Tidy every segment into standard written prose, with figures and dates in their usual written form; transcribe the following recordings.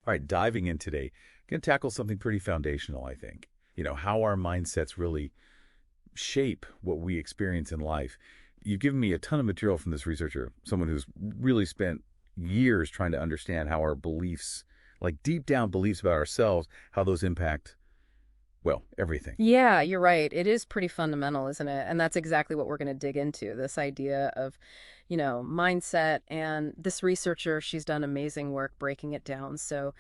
All right, diving in today, going to tackle something pretty foundational, I think. How our mindsets really shape what we experience in life. You've given me a ton of material from this researcher, someone who's really spent years trying to understand how our beliefs, like deep down beliefs about ourselves, how those impact, well, everything. Yeah, you're right. It is pretty fundamental, isn't it? And that's exactly what we're going to dig into, this idea of, mindset. And this researcher, she's done amazing work breaking it down. So,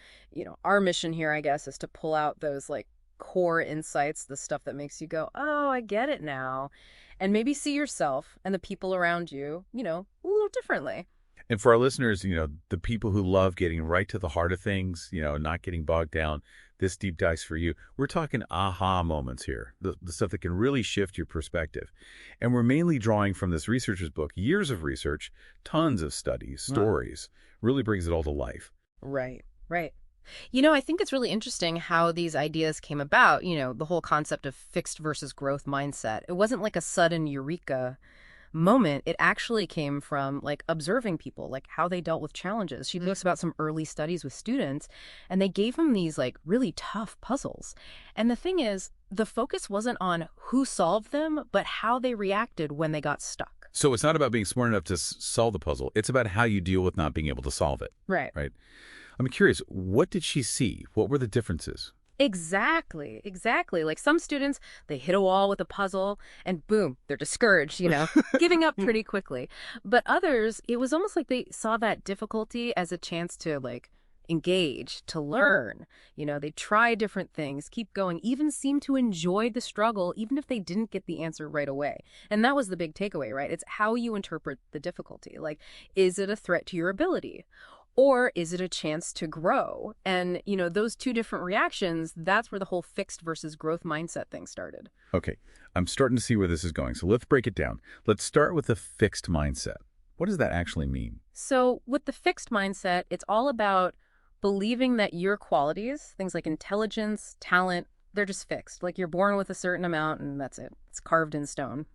our mission here, I guess, is to pull out those like core insights, the stuff that makes you go, oh, I get it now. And maybe see yourself and the people around you, a little differently. And for our listeners, the people who love getting right to the heart of things, not getting bogged down, this deep dive's for you. We're talking aha moments here, the stuff that can really shift your perspective. And we're mainly drawing from this researcher's book, years of research, tons of studies, Wow. stories, really brings it all to life. Right, right. I think it's really interesting how these ideas came about, the whole concept of fixed versus growth mindset. It wasn't like a sudden eureka moment. It actually came from like observing people, like how they dealt with challenges. She talks about some early studies with students, and they gave them these like really tough puzzles. And the thing is, the focus wasn't on who solved them, but how they reacted when they got stuck. So it's not about being smart enough to solve the puzzle. It's about how you deal with not being able to solve it, Right. right? I'm curious, what did she see? What were the differences? Exactly, exactly. Like some students, they hit a wall with a puzzle and boom, they're discouraged, giving up pretty quickly. But others, it was almost like they saw that difficulty as a chance to like engage, to learn. They try different things, keep going, even seem to enjoy the struggle, even if they didn't get the answer right away. And that was the big takeaway, right? It's how you interpret the difficulty. Like, is it a threat to your ability? Or is it a chance to grow? And, those two different reactions, that's where the whole fixed versus growth mindset thing started. Okay, I'm starting to see where this is going. So let's break it down. Let's start with the fixed mindset. What does that actually mean? So with the fixed mindset, it's all about believing that your qualities, things like intelligence, talent, they're just fixed. Like you're born with a certain amount and that's it. It's carved in stone.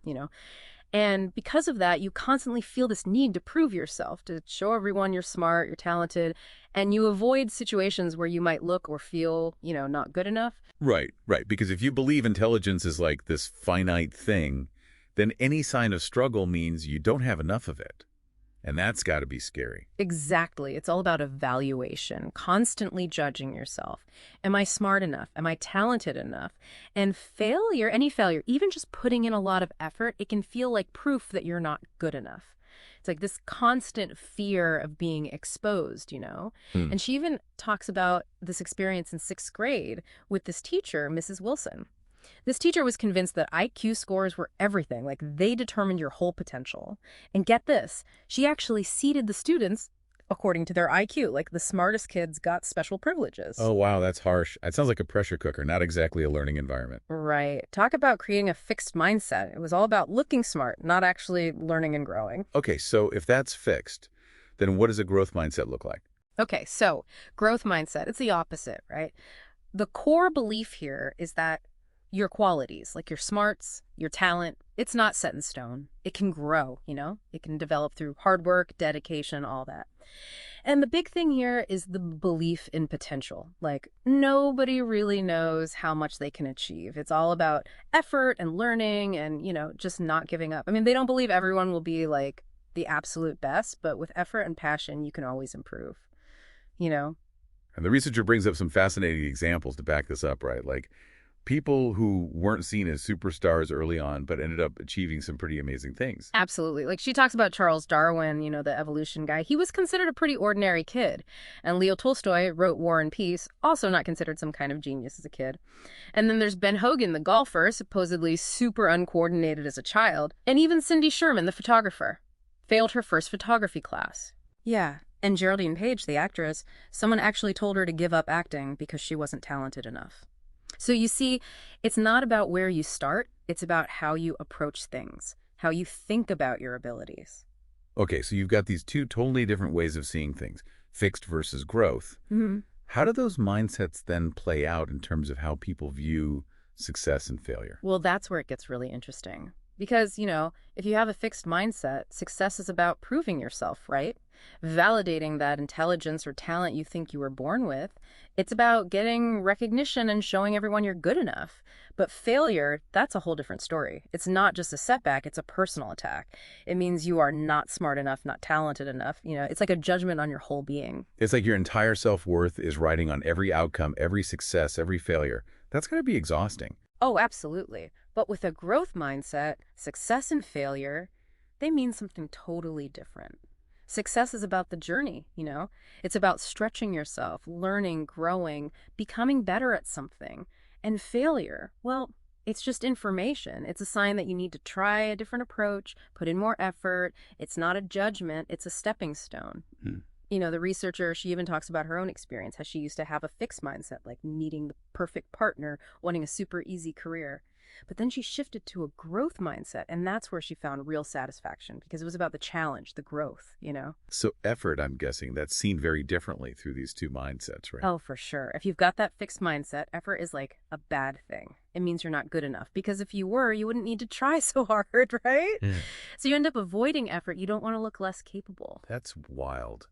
And because of that, you constantly feel this need to prove yourself, to show everyone you're smart, you're talented, and you avoid situations where you might look or feel, not good enough. Right, right. Because if you believe intelligence is like this finite thing, then any sign of struggle means you don't have enough of it. And that's got to be scary. Exactly. It's all about evaluation, constantly judging yourself. Am I smart enough? Am I talented enough? And failure, any failure, even just putting in a lot of effort, it can feel like proof that you're not good enough. It's like this constant fear of being exposed. Hmm. And she even talks about this experience in sixth grade with this teacher, Mrs. Wilson. This teacher was convinced that IQ scores were everything, like they determined your whole potential. And get this, she actually seated the students according to their IQ, like the smartest kids got special privileges. Oh, wow, that's harsh. That sounds like a pressure cooker, not exactly a learning environment. Right. Talk about creating a fixed mindset. It was all about looking smart, not actually learning and growing. Okay, so if that's fixed, then what does a growth mindset look like? Okay, so growth mindset, it's the opposite, right? The core belief here is that your qualities, like your smarts, your talent, it's not set in stone. It can grow. It can develop through hard work, dedication, all that. And the big thing here is the belief in potential. Like nobody really knows how much they can achieve. It's all about effort and learning and, just not giving up. I mean, they don't believe everyone will be like the absolute best, but with effort and passion, you can always improve, you know? And the researcher brings up some fascinating examples to back this up, right? Like people who weren't seen as superstars early on, but ended up achieving some pretty amazing things. Absolutely. Like she talks about Charles Darwin, the evolution guy. He was considered a pretty ordinary kid. And Leo Tolstoy wrote War and Peace, also not considered some kind of genius as a kid. And then there's Ben Hogan, the golfer, supposedly super uncoordinated as a child. And even Cindy Sherman, the photographer, failed her first photography class. Yeah. And Geraldine Page, the actress, someone actually told her to give up acting because she wasn't talented enough. So you see, it's not about where you start, it's about how you approach things, how you think about your abilities. Okay, so you've got these two totally different ways of seeing things, fixed versus growth. Mm-hmm. How do those mindsets then play out in terms of how people view success and failure? Well, that's where it gets really interesting. Because, if you have a fixed mindset, success is about proving yourself, right? validating that intelligence or talent you think you were born with. It's about getting recognition and showing everyone you're good enough. But failure, that's a whole different story. It's not just a setback, it's a personal attack. It means you are not smart enough, not talented enough. It's like a judgment on your whole being. It's like your entire self-worth is riding on every outcome, every success, every failure. That's got to be exhausting. Oh, absolutely. But with a growth mindset, success and failure, they mean something totally different. Success is about the journey. It's about stretching yourself, learning, growing, becoming better at something. And failure, well, it's just information. It's a sign that you need to try a different approach, put in more effort. It's not a judgment, it's a stepping stone. The researcher, she even talks about her own experience, how she used to have a fixed mindset, like needing the perfect partner, wanting a super easy career. But then she shifted to a growth mindset, and that's where she found real satisfaction because it was about the challenge, the growth. So effort, I'm guessing, that's seen very differently through these two mindsets, right? Oh, for sure. If you've got that fixed mindset, effort is like a bad thing. It means you're not good enough because if you were, you wouldn't need to try so hard, right? Yeah. So you end up avoiding effort. You don't want to look less capable. That's wild.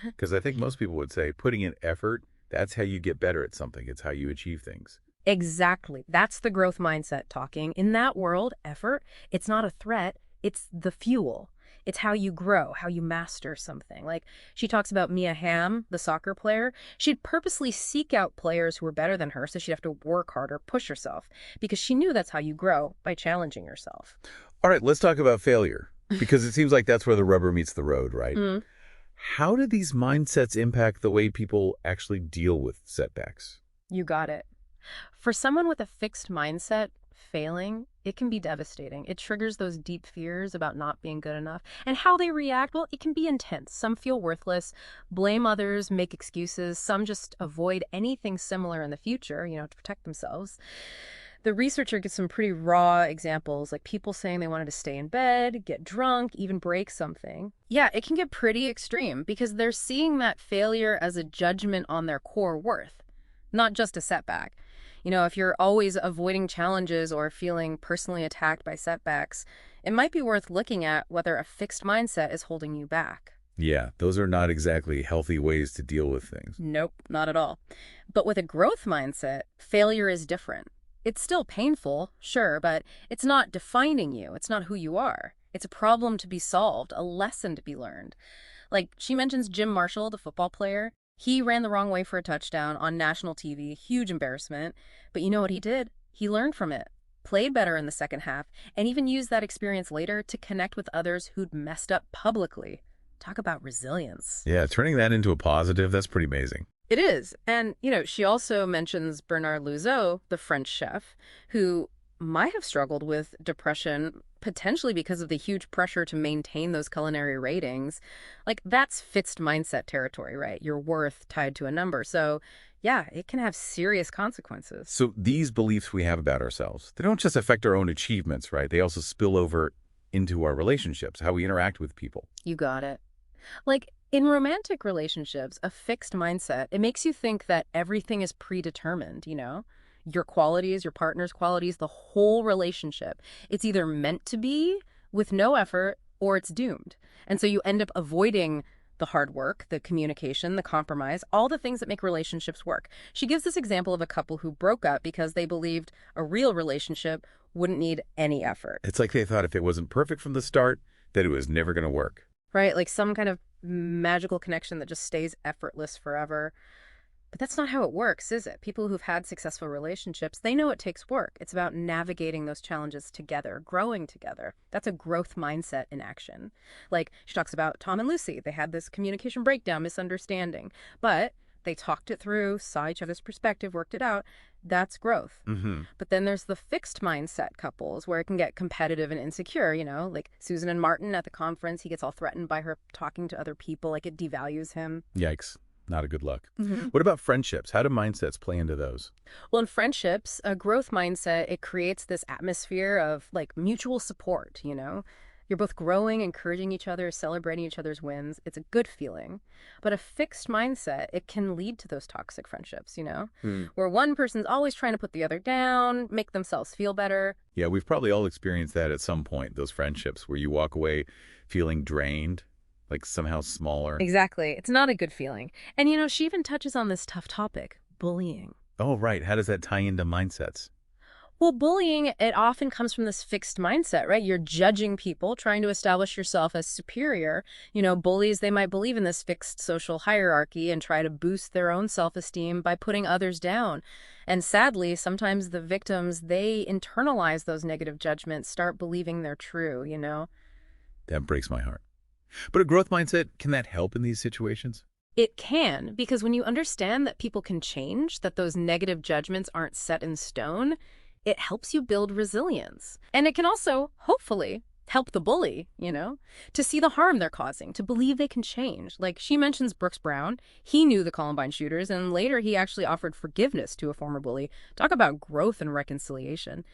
Because I think most people would say putting in effort, that's how you get better at something. It's how you achieve things. Exactly. That's the growth mindset talking. In that world, effort, it's not a threat, it's the fuel. It's how you grow, how you master something. Like she talks about Mia Hamm, the soccer player. She'd purposely seek out players who were better than her so she'd have to work harder, push herself, because she knew that's how you grow, by challenging yourself. All right, let's talk about failure, because it seems like that's where the rubber meets the road, right? How do these mindsets impact the way people actually deal with setbacks? You got it. For someone with a fixed mindset, failing, it can be devastating. It triggers those deep fears about not being good enough. And how they react, well, it can be intense. Some feel worthless, blame others, make excuses. Some just avoid anything similar in the future, to protect themselves. The researcher gives some pretty raw examples, like people saying they wanted to stay in bed, get drunk, even break something. Yeah, it can get pretty extreme because they're seeing that failure as a judgment on their core worth, not just a setback. If you're always avoiding challenges or feeling personally attacked by setbacks, it might be worth looking at whether a fixed mindset is holding you back. Yeah, those are not exactly healthy ways to deal with things. Nope, not at all. But with a growth mindset, failure is different. It's still painful, sure, but it's not defining you. It's not who you are. It's a problem to be solved, a lesson to be learned. Like she mentions Jim Marshall, the football player. He ran the wrong way for a touchdown on national TV, huge embarrassment. But you know what he did? He learned from it, played better in the second half, and even used that experience later to connect with others who'd messed up publicly. Talk about resilience. Yeah, turning that into a positive, that's pretty amazing. It is. And, she also mentions Bernard Loiseau, the French chef, who might have struggled with depression, potentially because of the huge pressure to maintain those culinary ratings. Like, that's fixed mindset territory, right? Your worth tied to a number. So, yeah, it can have serious consequences. So these beliefs we have about ourselves, they don't just affect our own achievements, right? They also spill over into our relationships, how we interact with people. You got it. Like, in romantic relationships, a fixed mindset, it makes you think that everything is predetermined, Your qualities, your partner's qualities, the whole relationship. It's either meant to be with no effort or it's doomed. And so you end up avoiding the hard work, the communication, the compromise, all the things that make relationships work. She gives this example of a couple who broke up because they believed a real relationship wouldn't need any effort. It's like they thought if it wasn't perfect from the start, that it was never going to work. Right? Like some kind of magical connection that just stays effortless forever. But that's not how it works, is it? People who've had successful relationships, they know it takes work. It's about navigating those challenges together, growing together. That's a growth mindset in action. Like she talks about Tom and Lucy. They had this communication breakdown, misunderstanding, but they talked it through, saw each other's perspective, worked it out. That's growth. But then there's the fixed mindset couples where it can get competitive and insecure, like Susan and Martin at the conference. He gets all threatened by her talking to other people, like it devalues him. Yikes. Not a good look. What about friendships? How do mindsets play into those? Well, in friendships, a growth mindset, it creates this atmosphere of like mutual support, You're both growing, encouraging each other, celebrating each other's wins. It's a good feeling. But a fixed mindset, it can lead to those toxic friendships, where one person's always trying to put the other down, make themselves feel better. Yeah, we've probably all experienced that at some point, those friendships where you walk away feeling drained like somehow smaller. Exactly. It's not a good feeling. And she even touches on this tough topic, bullying. Oh, right. How does that tie into mindsets? Well, bullying, it often comes from this fixed mindset, right? You're judging people, trying to establish yourself as superior. Bullies, they might believe in this fixed social hierarchy and try to boost their own self-esteem by putting others down. And sadly, sometimes the victims, they internalize those negative judgments, start believing they're true. That breaks my heart. But a growth mindset, can that help in these situations? It can, because when you understand that people can change, that those negative judgments aren't set in stone, it helps you build resilience. And it can also, hopefully, help the bully, to see the harm they're causing, to believe they can change. Like she mentions Brooks Brown. He knew the Columbine shooters, and later he actually offered forgiveness to a former bully. Talk about growth and reconciliation.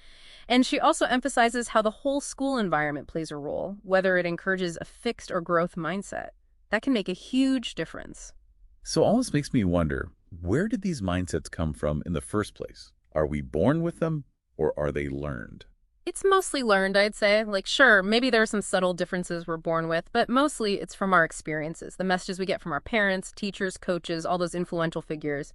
And she also emphasizes how the whole school environment plays a role, whether it encourages a fixed or growth mindset. That can make a huge difference. So all this makes me wonder, where did these mindsets come from in the first place? Are we born with them or are they learned? It's mostly learned, I'd say. Like, sure, maybe there are some subtle differences we're born with, but mostly it's from our experiences, the messages we get from our parents, teachers, coaches, all those influential figures.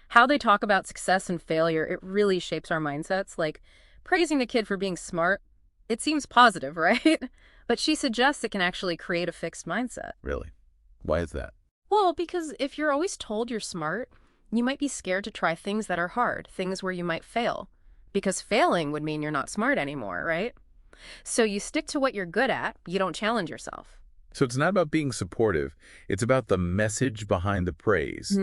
How they talk about success and failure, it really shapes our mindsets. Like, praising the kid for being smart, it seems positive, right? But she suggests it can actually create a fixed mindset. Really? Why is that? Well, because if you're always told you're smart, you might be scared to try things that are hard, things where you might fail. Because failing would mean you're not smart anymore, right? So you stick to what you're good at, you don't challenge yourself. So it's not about being supportive. It's about the message behind the praise,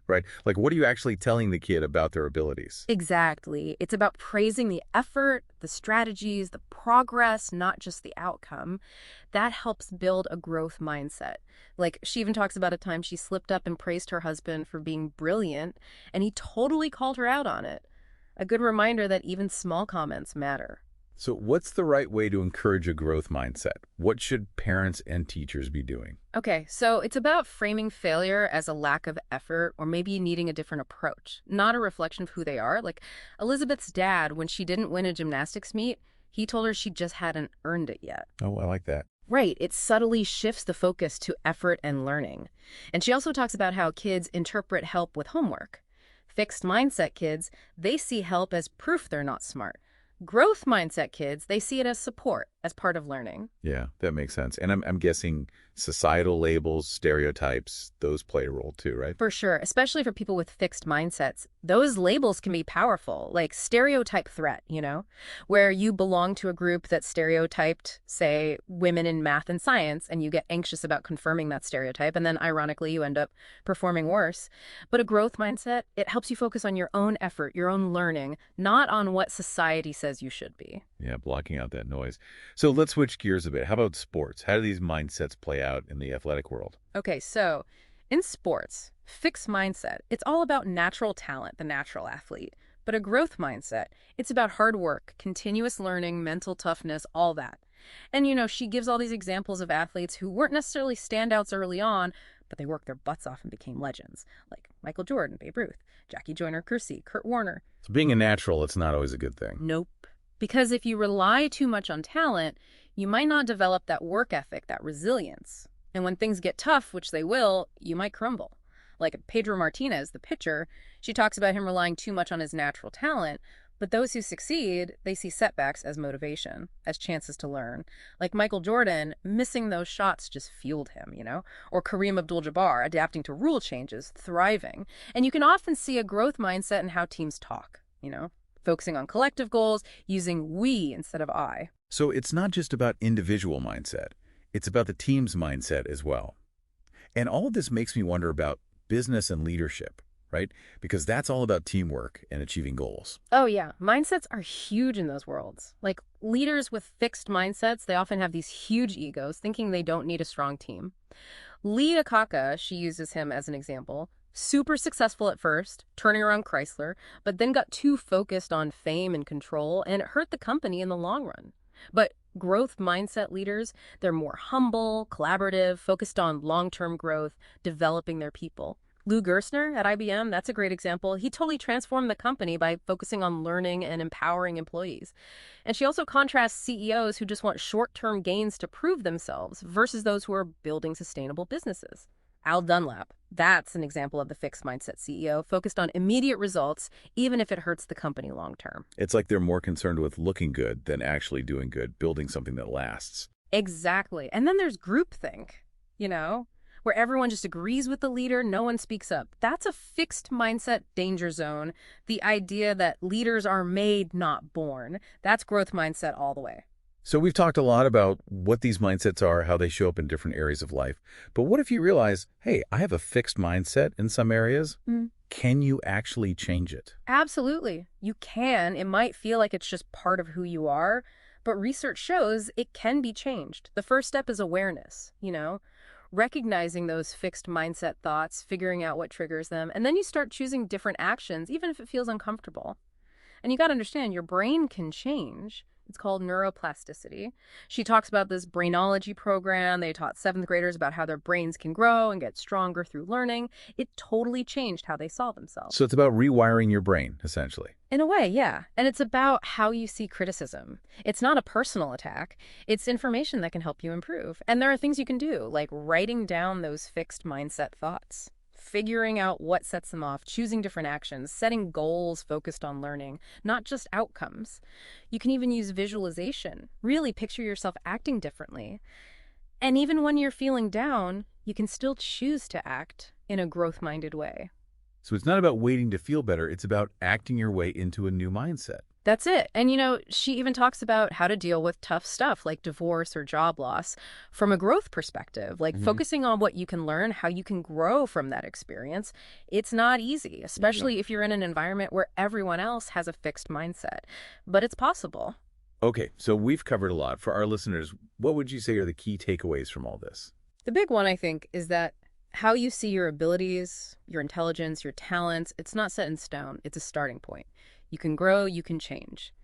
right? Like, what are you actually telling the kid about their abilities? Exactly. It's about praising the effort, the strategies, the progress, not just the outcome. That helps build a growth mindset. Like, she even talks about a time she slipped up and praised her husband for being brilliant, and he totally called her out on it. A good reminder that even small comments matter. So what's the right way to encourage a growth mindset? What should parents and teachers be doing? Okay, so it's about framing failure as a lack of effort or maybe needing a different approach, not a reflection of who they are. Like Elizabeth's dad, when she didn't win a gymnastics meet, he told her she just hadn't earned it yet. Oh, I like that. Right, it subtly shifts the focus to effort and learning. And she also talks about how kids interpret help with homework. Fixed mindset kids, they see help as proof they're not smart. Growth mindset kids, they see it as support, as part of learning. Yeah, that makes sense. And I'm guessing societal labels, stereotypes, those play a role too, right? For sure, especially for people with fixed mindsets. Those labels can be powerful, like stereotype threat, where you belong to a group that stereotyped, say, women in math and science, and you get anxious about confirming that stereotype, and then ironically you end up performing worse. But a growth mindset, it helps you focus on your own effort, your own learning, not on what society says you should be. Yeah, blocking out that noise. So let's switch gears a bit. How about sports? How do these mindsets play out in the athletic world? Okay, so in sports, fixed mindset, it's all about natural talent, the natural athlete. But a growth mindset, it's about hard work, continuous learning, mental toughness, all that. And she gives all these examples of athletes who weren't necessarily standouts early on, but they worked their butts off and became legends, like Michael Jordan, Babe Ruth, Jackie Joyner-Kersee, Kurt Warner. So being a natural, it's not always a good thing. Nope. Because if you rely too much on talent, you might not develop that work ethic, that resilience. And when things get tough, which they will, you might crumble. Like Pedro Martinez, the pitcher, she talks about him relying too much on his natural talent, but those who succeed, they see setbacks as motivation, as chances to learn. Like Michael Jordan, missing those shots just fueled him. Or Kareem Abdul-Jabbar, adapting to rule changes, thriving. And you can often see a growth mindset in how teams talk, focusing on collective goals, using we instead of I. So it's not just about individual mindset. It's about the team's mindset as well. And all of this makes me wonder about business and leadership, right? Because that's all about teamwork and achieving goals. Oh, yeah. Mindsets are huge in those worlds. Like leaders with fixed mindsets, they often have these huge egos, thinking they don't need a strong team. Lee Iacocca, she uses him as an example. Super successful at first, turning around Chrysler, but then got too focused on fame and control, and it hurt the company in the long run. But growth mindset leaders, they're more humble, collaborative, focused on long-term growth, developing their people. Lou Gerstner at IBM, that's a great example. He totally transformed the company by focusing on learning and empowering employees. And she also contrasts CEOs who just want short-term gains to prove themselves versus those who are building sustainable businesses. Al Dunlap, that's an example of the fixed mindset CEO, focused on immediate results, even if it hurts the company long term. It's like they're more concerned with looking good than actually doing good, building something that lasts. Exactly. And then there's groupthink, you know, where everyone just agrees with the leader, no one speaks up. That's a fixed mindset danger zone. The idea that leaders are made, not born. That's growth mindset all the way. So we've talked a lot about what these mindsets are, how they show up in different areas of life. But what if you realize, hey, I have a fixed mindset in some areas? Can you actually change it? Absolutely. You can. It might feel like it's just part of who you are, but research shows it can be changed. The first step is awareness, recognizing those fixed mindset thoughts, figuring out what triggers them, and then you start choosing different actions, even if it feels uncomfortable. And you got to understand, your brain can change. It's called neuroplasticity. She talks about this brainology program. They taught seventh graders about how their brains can grow and get stronger through learning. It totally changed how they saw themselves. So it's about rewiring your brain, essentially. In a way, yeah. And it's about how you see criticism. It's not a personal attack. It's information that can help you improve. And there are things you can do, like writing down those fixed mindset thoughts, figuring out what sets them off, choosing different actions, setting goals focused on learning, not just outcomes. You can even use visualization, really picture yourself acting differently. And even when you're feeling down, you can still choose to act in a growth-minded way. So it's not about waiting to feel better. It's about acting your way into a new mindset. That's it. And she even talks about how to deal with tough stuff like divorce or job loss from a growth perspective, like focusing on what you can learn, how you can grow from that experience. It's not easy, especially if you're in an environment where everyone else has a fixed mindset, but it's possible. Okay, so we've covered a lot. For our listeners, what would you say are the key takeaways from all this? The big one, I think, is that how you see your abilities, your intelligence, your talents, it's not set in stone. It's a starting point. You can grow, you can change.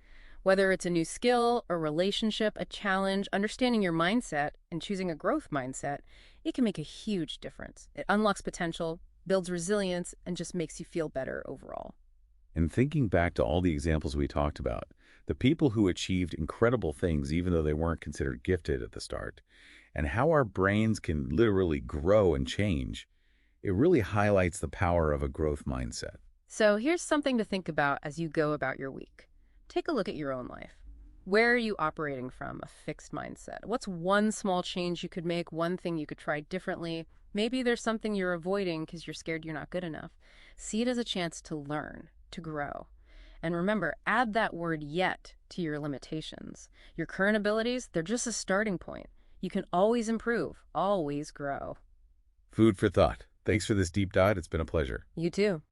Whether it's a new skill, a relationship, a challenge, understanding your mindset and choosing a growth mindset, it can make a huge difference. It unlocks potential, builds resilience, and just makes you feel better overall. And thinking back to all the examples we talked about, the people who achieved incredible things even though they weren't considered gifted at the start, and how our brains can literally grow and change, it really highlights the power of a growth mindset. So here's something to think about as you go about your week. Take a look at your own life. Where are you operating from a fixed mindset? What's one small change you could make, one thing you could try differently? Maybe there's something you're avoiding because you're scared you're not good enough. See it as a chance to learn, to grow. And remember, add that word yet to your limitations. Your current abilities, they're just a starting point. You can always improve, always grow. Food for thought. Thanks for this deep dive. It's been a pleasure. You too.